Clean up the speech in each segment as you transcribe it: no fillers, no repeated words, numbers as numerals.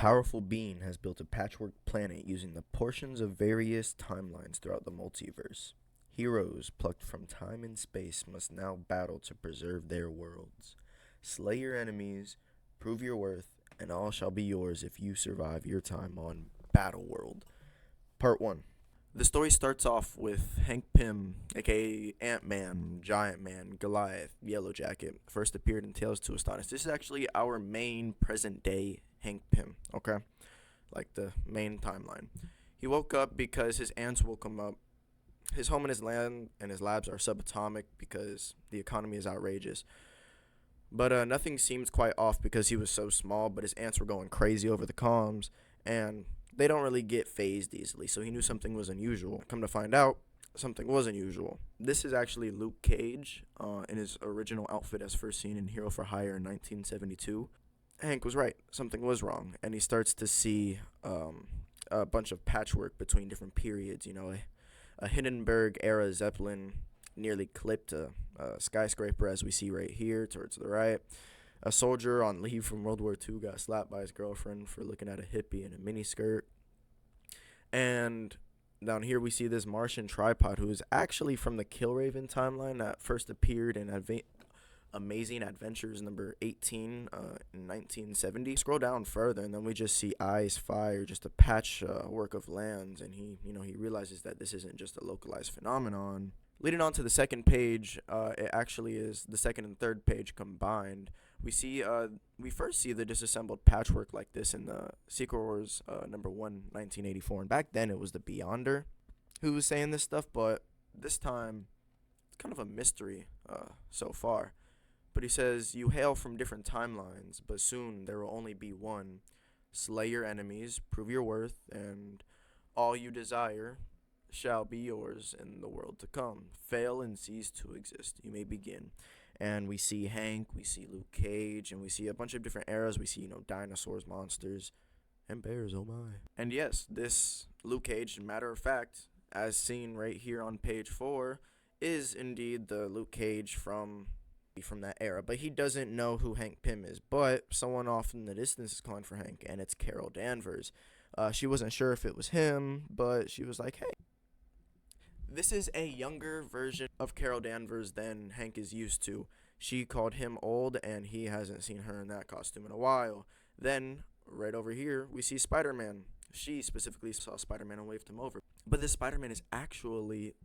powerful being has built a patchwork planet using the portions of various timelines throughout the multiverse. Heroes plucked from time and space must now battle to preserve their worlds. Slay your enemies, prove your worth, and all shall be yours if you survive your time on Battleworld. Part 1. The story starts off with Hank Pym, aka Ant-Man, Giant Man, Goliath, Yellow Jacket, first appeared in Tales to Astonish. This is actually our main present day Hank Pym, okay? Like the main timeline. He woke up because his ants woke him up. His home and his land and his labs are subatomic because the economy is outrageous. But nothing seems quite off because he was so small, but his ants were going crazy over the comms, and they don't really get phased easily, so he knew something was unusual. Come to find out, something was unusual. This is actually Luke Cage in his original outfit as first seen in Hero for Hire in 1972. Hank was right. Something was wrong, and he starts to see a bunch of patchwork between different periods. You know, a Hindenburg-era Zeppelin nearly clipped a skyscraper, as we see right here towards the right. A soldier on leave from World War II got slapped by his girlfriend for looking at a hippie in a miniskirt. And down here we see this Martian tripod who is actually from the Killraven timeline that first appeared in Amazing Adventures number 18 in 1970. Scroll down further, and then we just see Eyes Fire, just a patch work of lands, and he realizes that this isn't just a localized phenomenon. Leading on to the second page, it actually is the second and third page combined. We first see the disassembled patchwork like this in the Secret Wars number 1, 1984, and back then it was the Beyonder who was saying this stuff, but this time it's kind of a mystery so far. But he says, "You hail from different timelines, but soon there will only be one. Slay your enemies, prove your worth, and all you desire shall be yours in the world to come. Fail and cease to exist. You may begin." And we see Hank, we see Luke Cage, and we see a bunch of different eras. We see, dinosaurs, monsters, and bears, oh my. And yes, this Luke Cage, matter of fact, as seen right here on page 4, is indeed the Luke Cage from that era. But he doesn't know who Hank Pym is. But someone off in the distance is calling for Hank, and it's Carol Danvers. She wasn't sure if it was him, but she was like, hey. This is a younger version of Carol Danvers than Hank is used to. She called him old, and he hasn't seen her in that costume in a while. Then, right over here, we see Spider-Man. She specifically saw Spider-Man and waved him over. But this Spider-Man is actually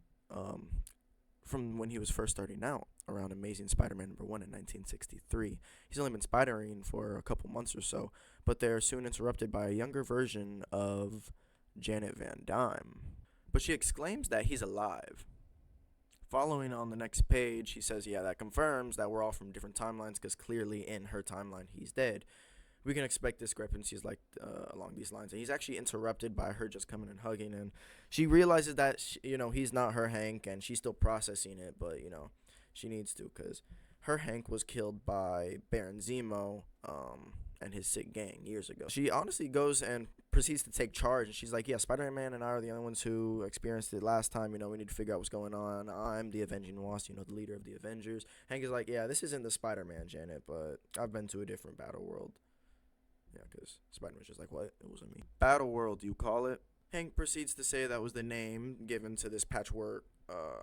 from when he was first starting out, around Amazing Spider-Man number 1 in 1963. He's only been spidering for a couple months or so, but they're soon interrupted by a younger version of Janet Van Dyne. But she exclaims that he's alive. Following on the next page, he says, yeah, that confirms that we're all from different timelines because clearly in her timeline he's dead. We can expect discrepancies along these lines. And he's actually interrupted by her just coming and hugging. And she realizes that, he's not her Hank, and she's still processing it. But, she needs to because her Hank was killed by Baron Zemo and his sick gang years ago. She honestly goes and proceeds to take charge, and she's like, yeah, Spider-Man and I are the only ones who experienced it last time. We need to figure out what's going on. I'm the Avenging Wasp, the leader of the Avengers. Hank is like, yeah, this isn't the Spider-Man, Janet, but I've been to a different battle world. Yeah, because Spider-Man's just like, what? It wasn't me. Battle world, you call it? Hank proceeds to say that was the name given to this patchwork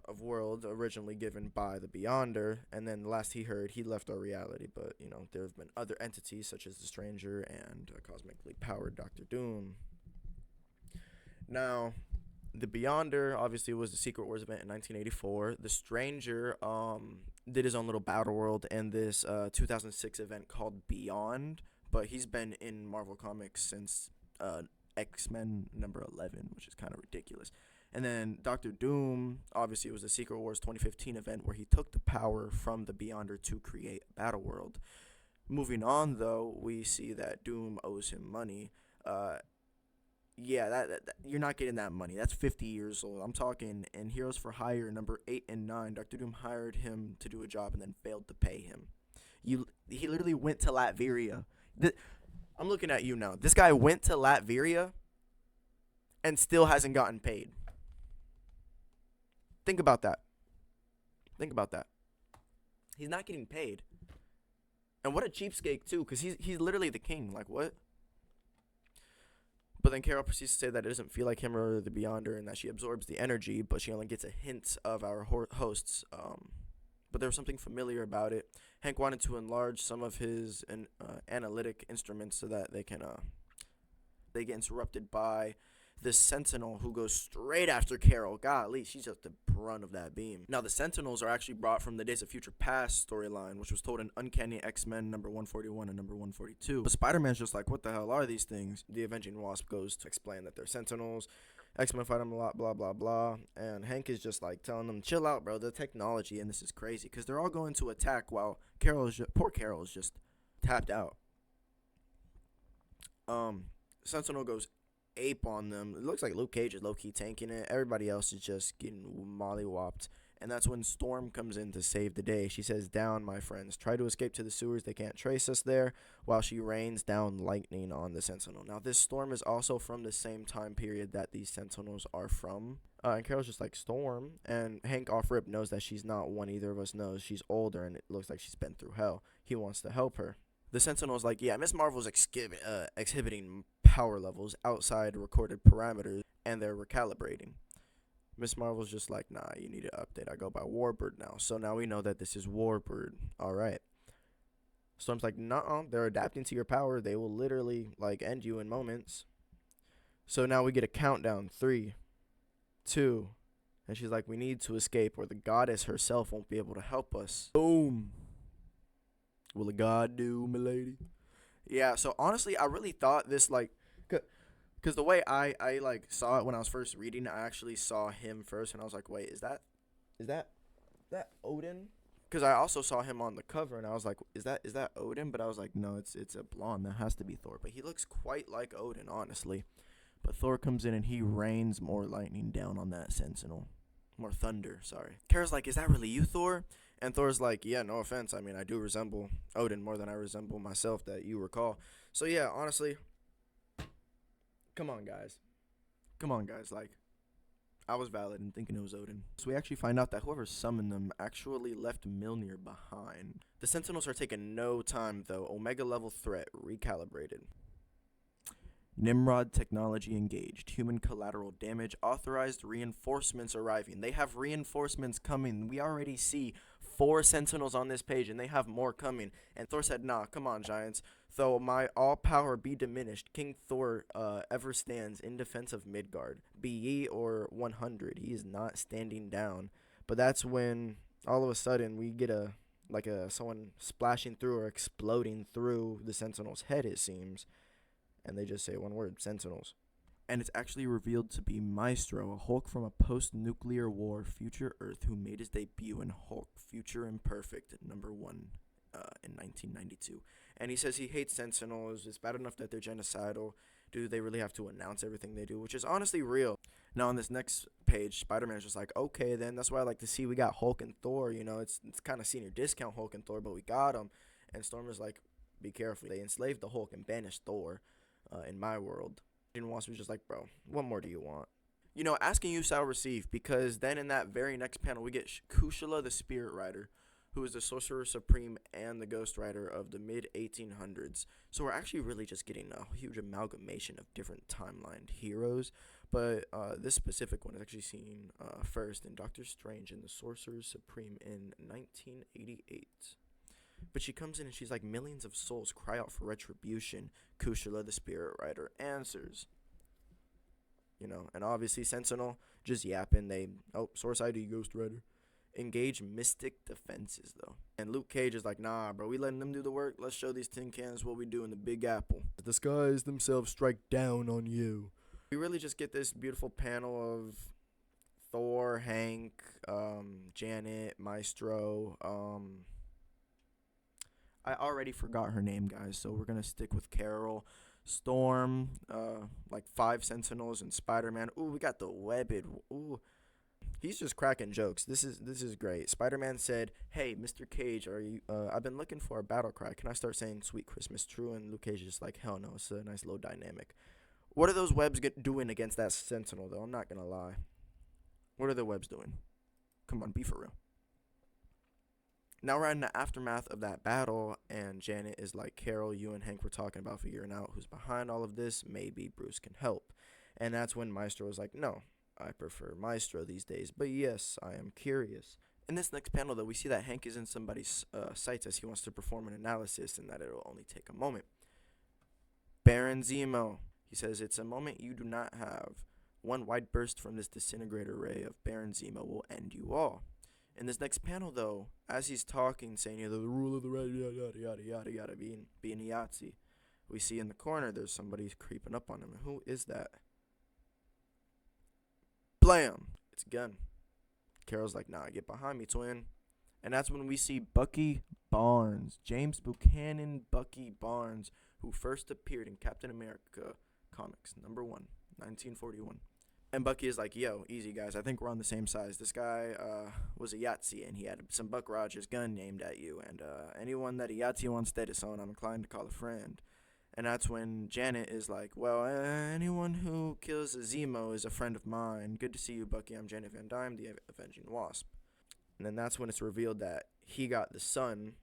of world originally given by the Beyonder, and then last he heard, he left our reality, but, there have been other entities such as the Stranger and a cosmically powered Dr. Doom. Now, the Beyonder obviously was the Secret Wars event in 1984. The Stranger did his own little battle world in this 2006 event called Beyond, but he's been in Marvel Comics since X-Men number 11, which is kind of ridiculous. And then Dr. Doom, obviously it was the Secret Wars 2015 event where he took the power from the Beyonder to create a battle world. Moving on, though, we see that Doom owes him money. That you're not getting that money. That's 50 years old. I'm talking in Heroes for Hire number 8 and 9, Dr. Doom hired him to do a job and then failed to pay him. He literally went to Latveria. I'm looking at you now. This guy went to Latveria and still hasn't gotten paid. Think about that. He's not getting paid. And what a cheapskate, too, because he's literally the king. Like, what? But then Carol proceeds to say that it doesn't feel like him or the Beyonder, and that she absorbs the energy, but she only gets a hint of our hosts. But there was something familiar about it. Hank wanted to enlarge some of his analytic instruments so that they get interrupted by this Sentinel who goes straight after Carol. Golly, she's just the brunt of that beam. Now, the Sentinels are actually brought from the Days of Future Past storyline, which was told in Uncanny X-Men number 141 and number 142. But Spider-Man's just like, what the hell are these things? The Avenging Wasp goes to explain that they're Sentinels. X-Men fight them a lot, blah, blah, blah. And Hank is just like telling them, chill out, bro, the technology, and this is crazy. Because they're all going to attack while poor Carol is just tapped out. Sentinel goes ape on them. It looks like Luke Cage is low-key tanking it. Everybody else is just getting mollywopped. And that's when Storm comes in to save the day. She says, down, my friends. Try to escape to the sewers. They can't trace us there. While she rains down lightning on the Sentinel. Now, this Storm is also from the same time period that these Sentinels are from. And Carol's just like, Storm. And Hank off-rip knows that she's not one either of us knows. She's older, and it looks like she's been through hell. He wants to help her. The Sentinel's like, yeah, Miss Marvel's exhibiting power levels outside recorded parameters, and they're recalibrating. Miss Marvel's just like, nah, you need to update. I go by Warbird now. So now we know that this is Warbird. All right. Storm's like, nuh-uh, they're adapting to your power. They will literally, like, end you in moments. So now we get a countdown. 3, 2, and she's like, we need to escape, or the goddess herself won't be able to help us. Boom. Will a god do, milady? Yeah, so honestly, I really thought this, like, because the way I like, saw it when I was first reading, I actually saw him first, and I was like, wait, is that Odin? Because I also saw him on the cover, and I was like, is that Odin? But I was like, no, it's a blonde. That has to be Thor. But he looks quite like Odin, honestly. But Thor comes in, and he rains more lightning down on that Sentinel. More thunder, sorry. Kara's like, is that really you, Thor? And Thor's like, yeah, no offense. I mean, I do resemble Odin more than I resemble myself, that you recall. So, yeah, honestly, come on, guys. Like, I was valid in thinking it was Odin. So we actually find out that whoever summoned them actually left Mjolnir behind. The Sentinels are taking no time, though. Omega level threat recalibrated. Nimrod technology engaged. Human collateral damage. Authorized reinforcements arriving. They have reinforcements coming. We already see 4 Sentinels on this page, and they have more coming. And Thor said, nah, come on, giants. Though my all power be diminished, King Thor ever stands in defense of Midgard. Be ye or 100. He is not standing down. But that's when all of a sudden we get someone splashing through or exploding through the Sentinel's head, it seems. And they just say one word, Sentinels. And it's actually revealed to be Maestro, a Hulk from a post-nuclear war future Earth who made his debut in Hulk Future Imperfect #1 in 1992. And he says he hates Sentinels. It's bad enough that they're genocidal. Do they really have to announce everything they do? Which is honestly real. Now, on this next page, Spider-Man's just like, okay, then. That's why I like to see we got Hulk and Thor. You know, it's kind of senior discount Hulk and Thor, but we got them. And Storm is like, be careful. They enslaved the Hulk and banished Thor in my world. And Wasp was just like, bro, what more do you want? You know, asking you shall receive, because then in that very next panel, we get Kushala the Spirit Rider, who is the Sorcerer Supreme and the Ghost Rider of the mid-1800s. So we're actually really just getting a huge amalgamation of different timeline heroes. But this specific one is actually seen first in Doctor Strange and the Sorcerer Supreme in 1988. But she comes in and she's like, millions of souls cry out for retribution. Kushala the Spirit Rider answers. You know, and obviously Sentinel just yapping. Source ID, Ghost Rider. Engage mystic defenses, though. And Luke Cage is like, nah, bro, we letting them do the work. Let's show these tin cans what we do in the Big Apple. The skies themselves strike down on you. We really just get this beautiful panel of Thor, Hank, Janet, Maestro. I already forgot her name, guys, so we're going to stick with Carol. Storm, like 5 Sentinels, and Spider-Man. Ooh, we got the webbed. Ooh. He's just cracking jokes. This is great. Spider-Man said, hey, Mr. Cage, are you? I've been looking for a battle cry. Can I start saying Sweet Christmas True? And Luke Cage is just like, hell no. It's a nice low dynamic. What are those webs doing against that Sentinel, though? I'm not going to lie. What are the webs doing? Come on, be for real. Now we're in the aftermath of that battle, and Janet is like, Carol, you and Hank were talking about figuring out who's behind all of this. Maybe Bruce can help. And that's when Maestro was like, no, I prefer Maestro these days, but yes, I am curious. In this next panel, though, we see that Hank is in somebody's sights as he wants to perform an analysis and that it'll only take a moment. Baron Zemo, he says, it's a moment you do not have. One wide burst from this disintegrator ray of Baron Zemo will end you all. In this next panel, though, as he's talking, saying, the rule of the red, yada, yada, yada, yada, yada, being Yahtzee, we see in the corner there's somebody creeping up on him. Who is that? Blam! It's a gun. Carol's like, nah, get behind me, twin. And that's when we see Bucky Barnes, James Buchanan Bucky Barnes, who first appeared in Captain America Comics, #1, 1941. And Bucky is like, yo, easy, guys. I think we're on the same size. This guy was a Yahtzee, and he had some Buck Rogers gun named at you. And anyone that a Yahtzee wants dead is someone I'm inclined to call a friend. And that's when Janet is like, well, anyone who kills a Zemo is a friend of mine. Good to see you, Bucky. I'm Janet Van Dyne, the Avenging Wasp. And then that's when it's revealed that he got the son,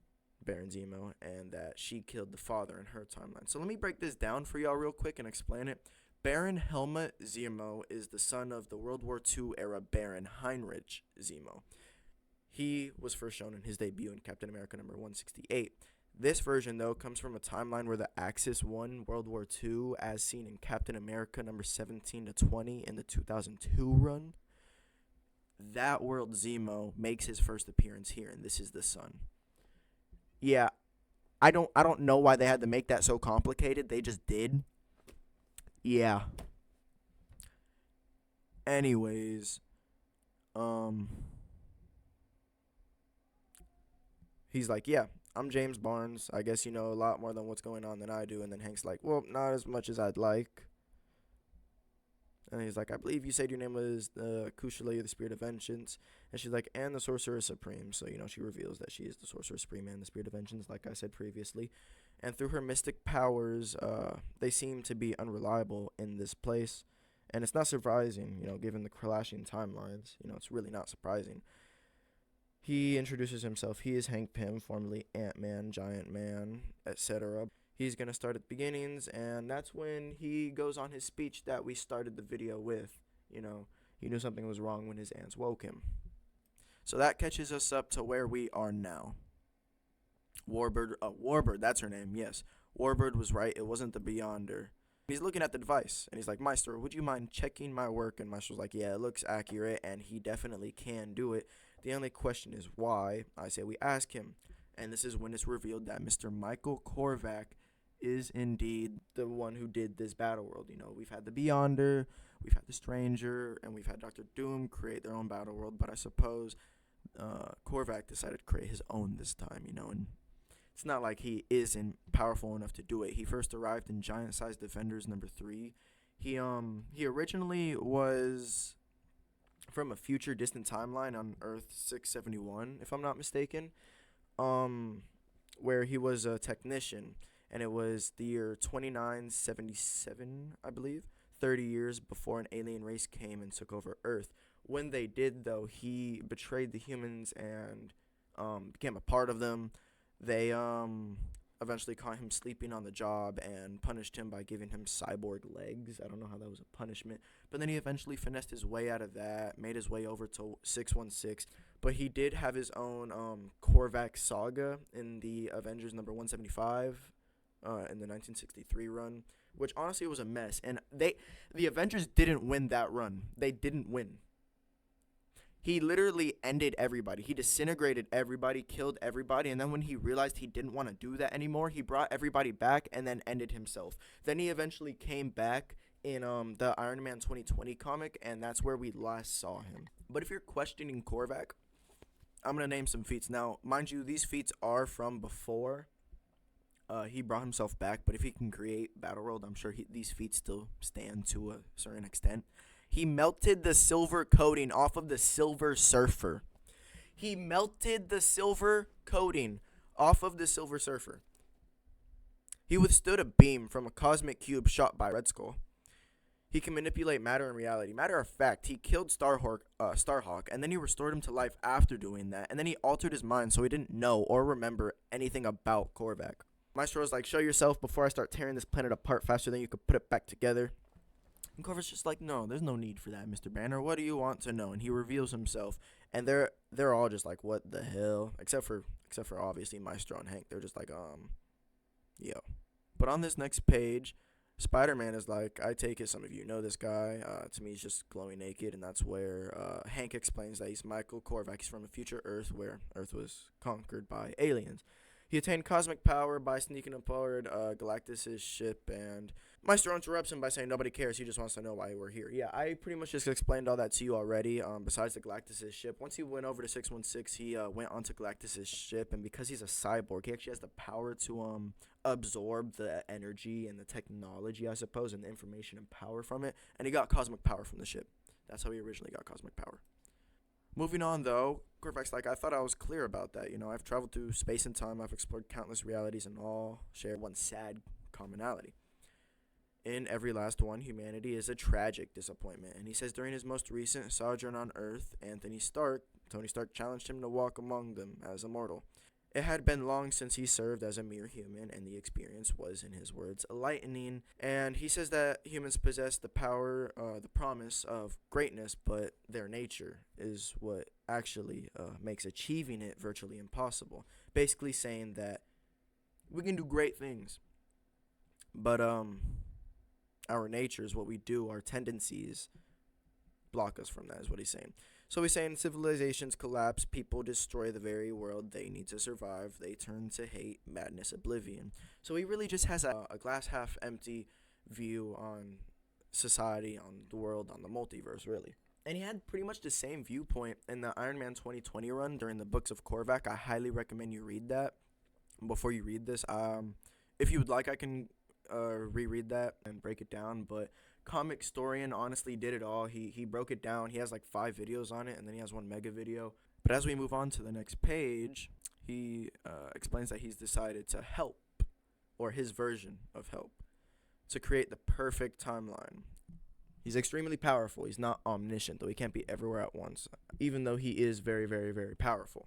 Baron Zemo, and that she killed the father in her timeline. So let me break this down for y'all real quick and explain it. Baron Helmut Zemo is the son of the World War II era Baron Heinrich Zemo. He was first shown in his debut in Captain America #168. This version, though, comes from a timeline where the Axis won World War II, as seen in Captain America #17 to 20 in the 2002 run. That world Zemo makes his first appearance here, and this is the son. Yeah, I don't know why they had to make that so complicated. They just did. Yeah. Anyways, he's like, yeah, I'm James Barnes. I guess you know a lot more than what's going on than I do. And then Hank's like, well, not as much as I'd like. And he's like, I believe you said your name was Kushala, the Spirit of Vengeance. And she's like, and the Sorcerer Supreme. So, she reveals that she is the Sorcerer Supreme and the Spirit of Vengeance, like I said previously. And through her mystic powers, they seem to be unreliable in this place. And it's not surprising, given the clashing timelines. It's really not surprising. He introduces himself. He is Hank Pym, formerly Ant-Man, Giant Man, etc. He's going to start at the beginnings, and that's when he goes on his speech that we started the video with. He knew something was wrong when his aunts woke him. So that catches us up to where we are now. Warbird, that's her name, yes. Warbird was right, it wasn't the Beyonder. He's looking at the device, and he's like, Maestro, would you mind checking my work? And Maestro's like, yeah, it looks accurate, and he definitely can do it. The only question is why. I say we ask him. And this is when it's revealed that Mr. Michael Korvac is indeed the one who did this Battleworld. We've had the Beyonder, we've had the Stranger, and we've had Dr. Doom create their own Battleworld, but I suppose Korvac decided to create his own this time, and it's not like he isn't powerful enough to do it. He first arrived in Giant Size Defenders #3. He originally was from a future distant timeline on Earth 671, if I'm not mistaken, where he was a technician. And it was the year 2977, I believe, 30 years before an alien race came and took over Earth. When they did, though, he betrayed the humans and became a part of them. They eventually caught him sleeping on the job and punished him by giving him cyborg legs. I don't know how that was a punishment. But then he eventually finessed his way out of that, made his way over to 616. But he did have his own Korvac saga in the Avengers #175. In the 1963 run, which honestly was a mess. And the Avengers didn't win that run. They didn't win. He literally ended everybody. He disintegrated everybody, killed everybody, and then when he realized he didn't want to do that anymore, he brought everybody back and then ended himself. Then he eventually came back in the Iron Man 2020 comic, and that's where we last saw him. But if you're questioning Korvac, I'm going to name some feats. Now, mind you, these feats are from before he brought himself back, but if he can create Battleworld, I'm sure these feats still stand to a certain extent. He melted the silver coating off of the Silver Surfer. He melted the silver coating off of the Silver Surfer. He withstood a beam from a cosmic cube shot by Red Skull. He can manipulate matter and reality. Matter of fact, he killed Starhawk, and then he restored him to life after doing that, and then he altered his mind so he didn't know or remember anything about Korvac. Maestro's like, show yourself before I start tearing this planet apart faster than you could put it back together. And Korvac's just like, no, there's no need for that, Mr. Banner. What do you want to know? And he reveals himself, and they're all just like, what the hell? Except for obviously Maestro and Hank. They're just like, yo. But on this next page, Spider-Man is like, I take it some of you know this guy. To me, he's just glowing naked, and that's where Hank explains that he's Michael Korvac. He's from a future Earth where Earth was conquered by aliens. He attained cosmic power by sneaking aboard Galactus' ship, and Maestro interrupts him by saying nobody cares. He just wants to know why we're here. Yeah, I pretty much just explained all that to you already. Besides the Galactus' ship, once he went over to 616, he went onto Galactus' ship, and because he's a cyborg, he actually has the power to absorb the energy and the technology, I suppose, and the information and power from it, and he got cosmic power from the ship. That's how he originally got cosmic power. Moving on, though, Korvac's like, I thought I was clear about that. You know, I've traveled through space and time. I've explored countless realities and all share one sad commonality. In every last one, humanity is a tragic disappointment. And he says during his most recent sojourn on Earth, Tony Stark challenged him to walk among them as a mortal. It had been long since he served as a mere human, and the experience was, in his words, enlightening. And he says that humans possess the power, the promise of greatness, but their nature is what actually makes achieving it virtually impossible. Basically saying that we can do great things, but our natures, what we do, our tendencies, block us from that, is what he's saying. So he's saying civilizations collapse, people destroy the very world they need to survive, they turn to hate, madness, oblivion. So he really just has a glass half empty view on society, on the world, on the multiverse, really. And he had pretty much the same viewpoint in the Iron Man 2020 run during the books of Korvac. I highly recommend you read that. Before you read this, if you would like, I can reread that and break it down, but Comic Storian honestly did it all. He broke it down. He has like 5 videos on it, and then he has one mega video. But as we move on to the next page, he explains that he's decided to help, or his version of help, to create the perfect timeline. He's extremely powerful. He's not omniscient, though he can't be everywhere at once, even though he is very, very, very powerful.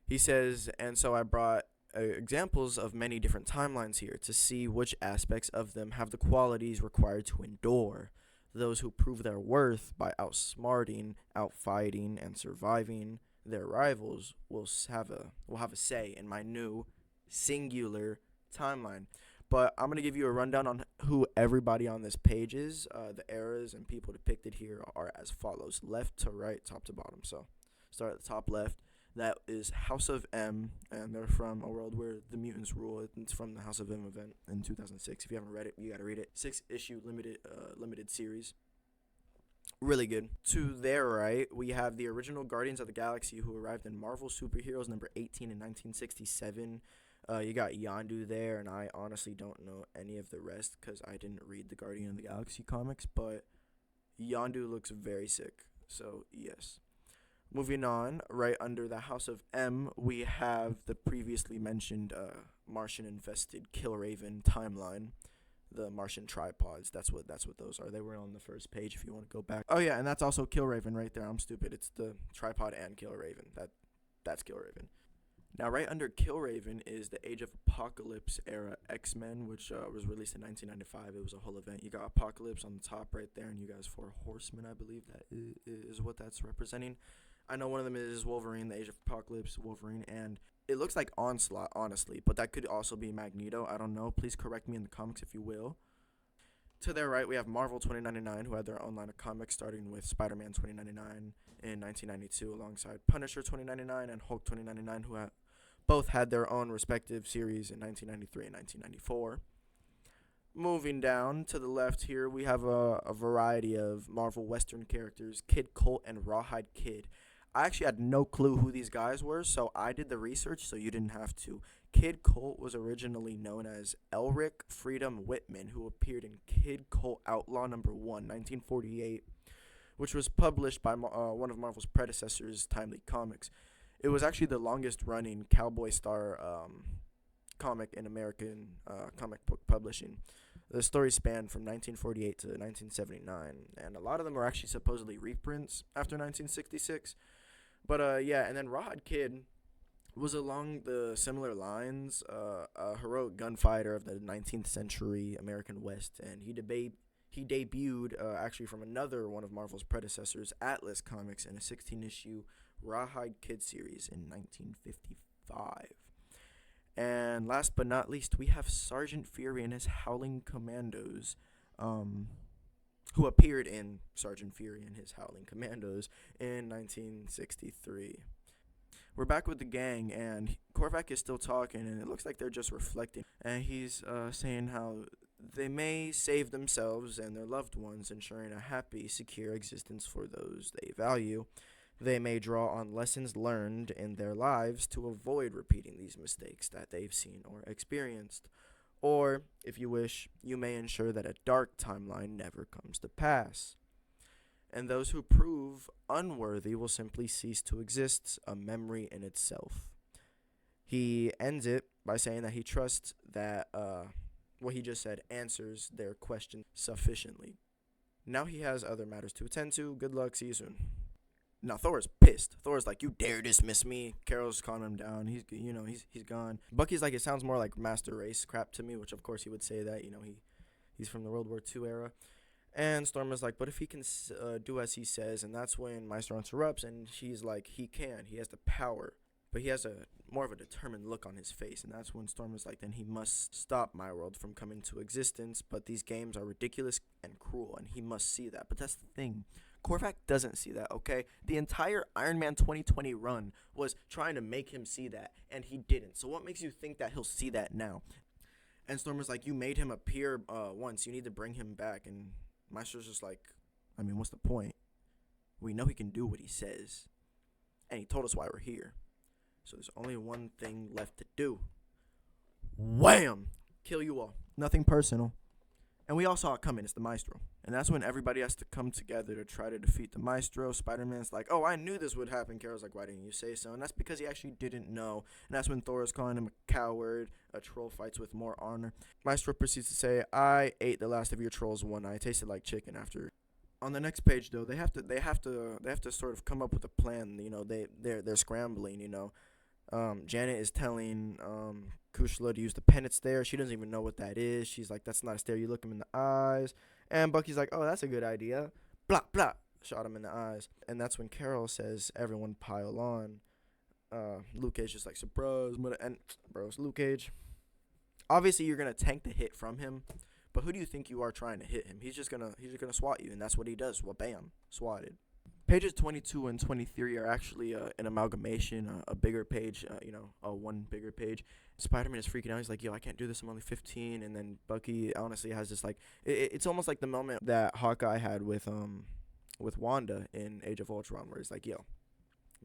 He says, and so I brought examples of many different timelines here to see which aspects of them have the qualities required to endure. Those who prove their worth by outsmarting, outfighting, and surviving their rivals will have a say in my new singular timeline. But I'm going to give you a rundown on who everybody on this page is. The eras and people depicted here are as follows, left to right, top to bottom. So start at the top left. That is House of M, and they're from a world where the mutants rule. It's from the House of M event in 2006. If you haven't read it, you gotta read it. 6-issue limited series. Really good. To their right, we have the original Guardians of the Galaxy who arrived in Marvel Superheroes number 18 in 1967. You got Yondu there, and I honestly don't know any of the rest because I didn't read the Guardian of the Galaxy comics, but Yondu looks very sick, so yes. Moving on, right under the House of M, we have the previously mentioned Martian-infested Killraven timeline, the Martian tripods. That's what those are. They were on the first page if you want to go back. Oh yeah, and that's also Killraven right there. I'm stupid. It's the tripod and Killraven. That's Killraven. Now, right under Killraven is the Age of Apocalypse era X-Men, which was released in 1995. It was a whole event. You got Apocalypse on the top right there, and you guys 4 Horsemen, I believe that is what that's representing. I know one of them is Wolverine, the Age of Apocalypse, Wolverine, and it looks like Onslaught, honestly, but that could also be Magneto. I don't know. Please correct me in the comics if you will. To their right, we have Marvel 2099, who had their own line of comics, starting with Spider-Man 2099 in 1992, alongside Punisher 2099 and Hulk 2099, who both had their own respective series in 1993 and 1994. Moving down to the left here, we have a variety of Marvel Western characters, Kid Colt and Rawhide Kid. I actually had no clue who these guys were, so I did the research so you didn't have to. Kid Colt was originally known as Elric Freedom Whitman, who appeared in Kid Colt Outlaw number 1, 1948, which was published by one of Marvel's predecessors, Timely Comics. It was actually the longest-running Cowboy Star comic in American comic book publishing. The story spanned from 1948 to 1979, and a lot of them are actually supposedly reprints after 1966. But yeah, and then Rawhide Kid was along the similar lines, a heroic gunfighter of the 19th century American West, and he debuted actually from another one of Marvel's predecessors, Atlas Comics, in a 16-issue Rawhide Kid series in 1955. And last but not least, we have Sergeant Fury and his Howling Commandos, who appeared in Sergeant Fury and his Howling Commandos in 1963. We're back with the gang, and Korvac is still talking, and it looks like they're just reflecting. And he's saying how they may save themselves and their loved ones, ensuring a happy, secure existence for those they value. They may draw on lessons learned in their lives to avoid repeating these mistakes that they've seen or experienced. Or, if you wish, you may ensure that a dark timeline never comes to pass. And those who prove unworthy will simply cease to exist, a memory in itself. He ends it by saying that he trusts that what he just said answers their question sufficiently. Now he has other matters to attend to. Good luck. See you soon. Now Thor's pissed. Thor's like, "You dare dismiss me?" Carol's calming him down. He's gone. Bucky's like, "It sounds more like Master Race crap to me," which of course he would say that. He's from the World War II era. And Storm is like, "But if he can do as he says," and that's when Maestro interrupts, and she's like, "He can. He has the power." But he has a more of a determined look on his face, and that's when Storm is like, "Then he must stop my world from coming to existence, but these games are ridiculous and cruel, and he must see that." But that's the thing. Korvac doesn't see that, okay? The entire Iron Man 2020 run was trying to make him see that, and he didn't. So what makes you think that he'll see that now? And Storm is like, "You made him appear once. You need to bring him back." And Maestro's just like, "I mean, what's the point? We know he can do what he says. And he told us why we're here. So there's only one thing left to do. Wham! Kill you all. Nothing personal." And we all saw it coming. It's the Maestro. And that's when everybody has to come together to try to defeat the Maestro. Spider-Man's like, "Oh, I knew this would happen." Carol's like, "Why didn't you say so?" And that's because he actually didn't know. And that's when Thor is calling him a coward. A troll fights with more honor. Maestro proceeds to say, "I ate the last of your trolls one night. It tasted like chicken after." On the next page, though, they have to sort of come up with a plan. They're scrambling. Janet is telling Kushla to use the penance stare. She doesn't even know what that is. She's like, "That's not a stare. You look him in the eyes." And Bucky's like, "Oh, that's a good idea." Blah, blah. Shot him in the eyes. And that's when Carol says, "Everyone pile on." Luke Cage just like, "Surprise." And, bro, it's Luke Cage. Obviously, you're going to tank the hit from him. But who do you think you are trying to hit him? He's just gonna swat you. And that's what he does. Well, bam. Swatted. Pages 22 and 23 are actually an amalgamation, a bigger page, one bigger page. Spider-Man is freaking out. He's like, "Yo, I can't do this. I'm only 15. And then Bucky honestly has this like, it's almost like the moment that Hawkeye had with Wanda in Age of Ultron, where he's like, "Yo,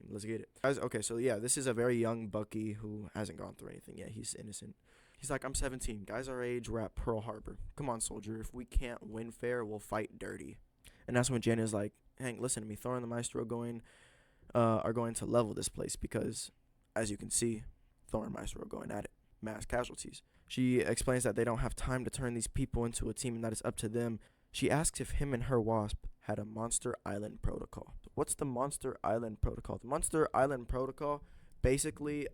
let's get it." Guys, okay, so yeah, this is a very young Bucky who hasn't gone through anything yet. He's innocent. He's like, "I'm 17. Guys our age, we're at Pearl Harbor. Come on, soldier. If we can't win fair, we'll fight dirty." And that's when Janet is like, "Hank, listen to me. Thor and the Maestro are going to level this place because, as you can see, Thor and Maestro are going at it. Mass casualties." She explains that they don't have time to turn these people into a team and that it's up to them. She asks if him and her Wasp had a Monster Island protocol. What's the Monster Island protocol? The Monster Island protocol basically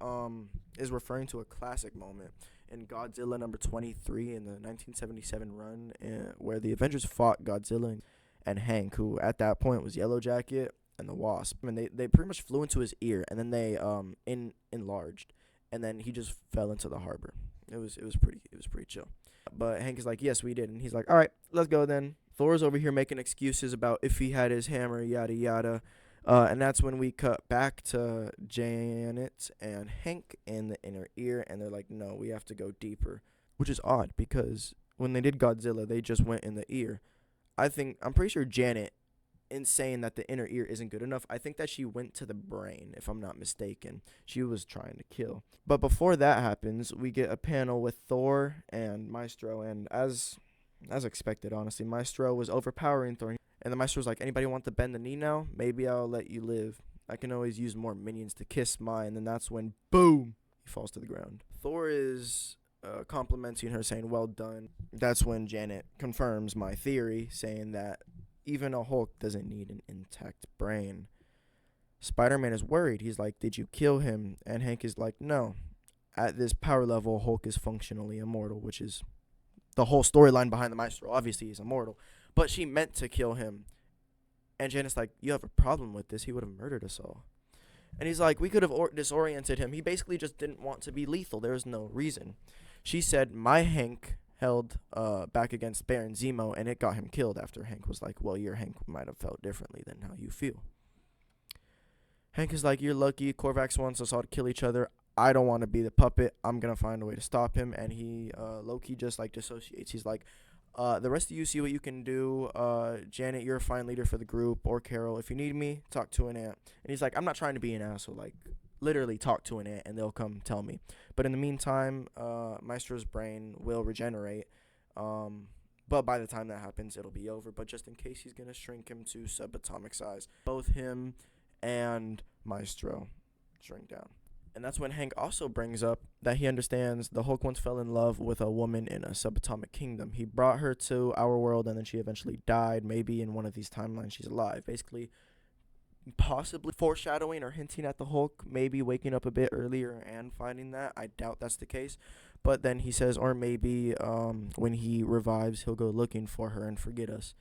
is referring to a classic moment in Godzilla number 23 in the 1977 run where the Avengers fought Godzilla and Hank, who at that point was Yellow Jacket and the Wasp. And they pretty much flew into his ear, and then they enlarged, and then he just fell into the harbor. It was pretty chill. But Hank is like, "Yes, we did." And he's like, "All right, let's go then." Thor's over here making excuses about if he had his hammer, yada yada. And that's when we cut back to Janet and Hank in the inner ear, and they're like, "No, we have to go deeper," which is odd because when they did Godzilla, they just went in the ear. I'm pretty sure Janet, in saying that the inner ear isn't good enough, I think that she went to the brain, if I'm not mistaken. She was trying to kill. But before that happens, we get a panel with Thor and Maestro, and as expected, honestly, Maestro was overpowering Thor. And the Maestro's like, "Anybody want to bend the knee now? Maybe I'll let you live. I can always use more minions to kiss mine." And that's when, boom, he falls to the ground. Thor is complimenting her, saying, "Well done." That's when Janet confirms my theory, saying that even a Hulk doesn't need an intact brain. Spider-Man is worried. He's like, "Did you kill him?" And Hank is like, "No. At this power level, Hulk is functionally immortal," which is the whole storyline behind the Maestro. Obviously, he's immortal. But she meant to kill him. And Janet's like, "You have a problem with this? He would have murdered us all." And he's like, "We could have disoriented him. He basically just didn't want to be lethal. There was no reason." She said, "My Hank held back against Baron Zemo, and it got him killed." After Hank was like, "Well, your Hank might have felt differently than how you feel." Hank is like, "You're lucky. Korvax wants us all to kill each other. I don't want to be the puppet. I'm going to find a way to stop him." And he, low-key, just, like, dissociates. He's like, "The rest of you see what you can do. Janet, you're a fine leader for the group. Or Carol, if you need me, talk to an ant." And he's like, "I'm not trying to be an asshole. Like, literally talk to an ant, and they'll come tell me. But in the meantime, Maestro's brain will regenerate. But by the time that happens, it'll be over. But just in case, he's going to shrink him to subatomic size. Both him and Maestro shrink down." And that's when Hank also brings up that he understands the Hulk once fell in love with a woman in a subatomic kingdom. He brought her to our world, and then she eventually died. Maybe in one of these timelines she's alive. Basically, possibly foreshadowing or hinting at the Hulk maybe waking up a bit earlier and finding that. I doubt that's the case. But then he says, or maybe when he revives, he'll go looking for her and forget us.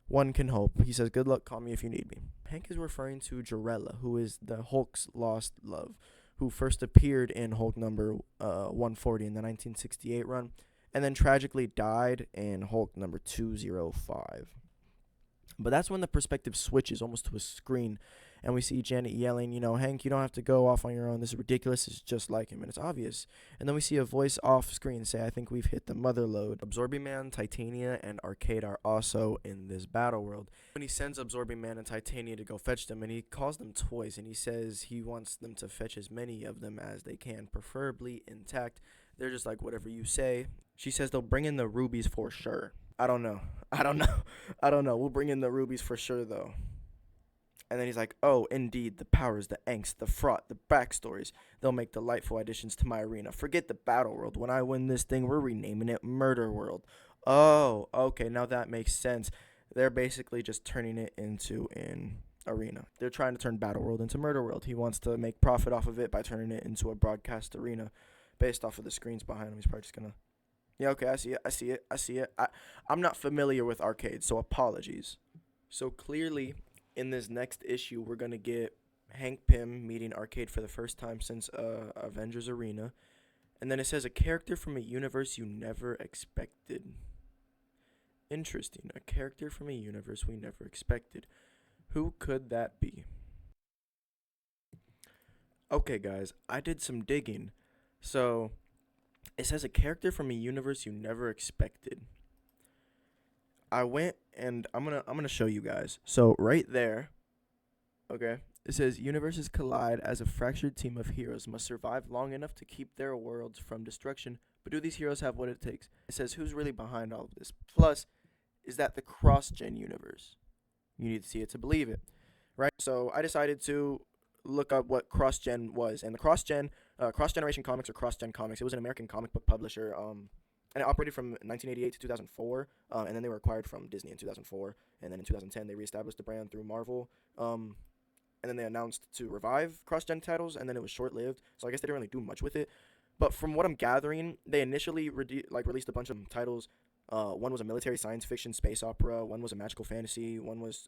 One can hope. He says, "Good luck, call me if you need me." Hank is referring to Jarella, who is the Hulk's lost love, who first appeared in Hulk number 140 in the 1968 run, and then tragically died in Hulk number 205. But that's when the perspective switches almost to a screen, and we see Janet yelling, "Hank, you don't have to go off on your own. This is ridiculous. It's just like him," and it's obvious. And then we see a voice off screen say, "I think we've hit the mother lode." Absorbing Man, Titania, and Arcade are also in this battle world. When he sends Absorbing Man and Titania to go fetch them, and he calls them toys, and he says he wants them to fetch as many of them as they can, preferably intact. They're just like, "Whatever you say." She says they'll bring in the rubies for sure. I don't know. We'll bring in the rubies for sure, though. And then he's like, "Oh, indeed, the powers, the angst, the fraught, the backstories. They'll make delightful additions to my arena. Forget the battle world. When I win this thing, we're renaming it Murder World." Oh, okay, now that makes sense. They're basically just turning it into an arena. They're trying to turn Battle World into Murder World. He wants to make profit off of it by turning it into a broadcast arena based off of the screens behind him. He's probably just going to... Yeah, okay, I see it. I'm not familiar with Arcade, so apologies. So clearly, in this next issue, we're going to get Hank Pym meeting Arcade for the first time since Avengers Arena. And then it says, "A character from a universe you never expected." Interesting. A character from a universe we never expected. Who could that be? Okay, guys, I did some digging. So... it says a character from a universe you never expected. I went and I'm gonna show you guys. So right there, okay, it says universes collide as a fractured team of heroes must survive long enough to keep their worlds from destruction. But do these heroes have what it takes? It says who's really behind all of this? Plus, is that the cross-gen universe? You need to see it to believe it, right? So I decided to look up what cross-gen was, and the cross-generation comics or cross-gen comics, it was an American comic book publisher, and it operated from 1988 to 2004, and then they were acquired from Disney in 2004, and then in 2010 they reestablished the brand through Marvel, and then they announced to revive cross-gen titles, and then it was short-lived, so I guess they didn't really do much with it. But from what I'm gathering, they initially released a bunch of titles. One was a military science fiction space opera, one was a magical fantasy, one was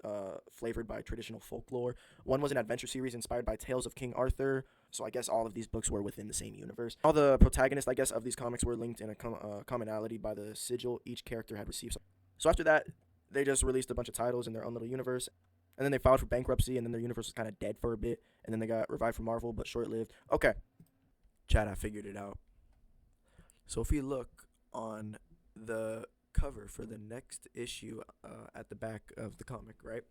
flavored by traditional folklore, one was an adventure series inspired by tales of King Arthur. So I guess all of these books were within the same universe. All the protagonists, I guess, of these comics were linked in a commonality by the sigil each character had received. So after that, they just released a bunch of titles in their own little universe, and then they filed for bankruptcy, and then their universe was kind of dead for a bit, and then they got revived from Marvel, but short-lived. Okay, Chad, I figured it out. So if we look on the cover for the next issue at the back of the comic, right?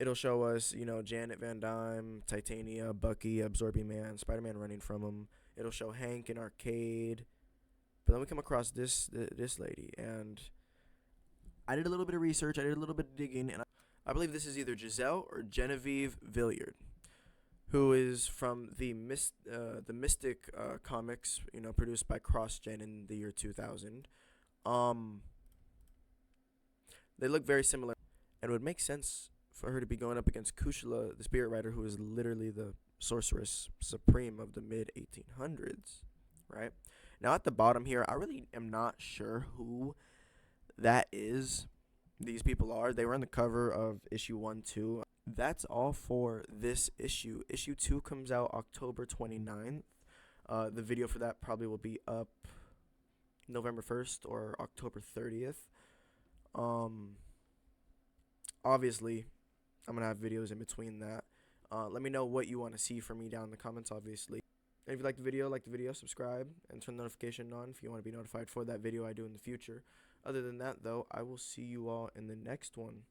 It'll show us, Janet Van Dyne, Titania, Bucky, Absorbing Man, Spider-Man running from him. It'll show Hank in Arcade. But then we come across this lady, and I did a little bit of research, I did a little bit of digging, and I believe this is either Giselle or Genevieve Villiard. who is from the Mystic comics, produced by CrossGen in the year 2000. Um, they look very similar, and it would make sense for her to be going up against Kushla, the Spirit Rider, who is literally the sorceress supreme of the mid 1800s, right? Now at the bottom here, I really am not sure who that is. These people are. They were on the cover of issue 1, 2. That's all for this issue. Issue 2 comes out October 29th. The video for that probably will be up November 1st or October 30th. Obviously, I'm going to have videos in between that. Let me know what you want to see from me down in the comments, obviously. And if you like the video, subscribe, and turn the notification on if you want to be notified for that video I do in the future. Other than that, though, I will see you all in the next one.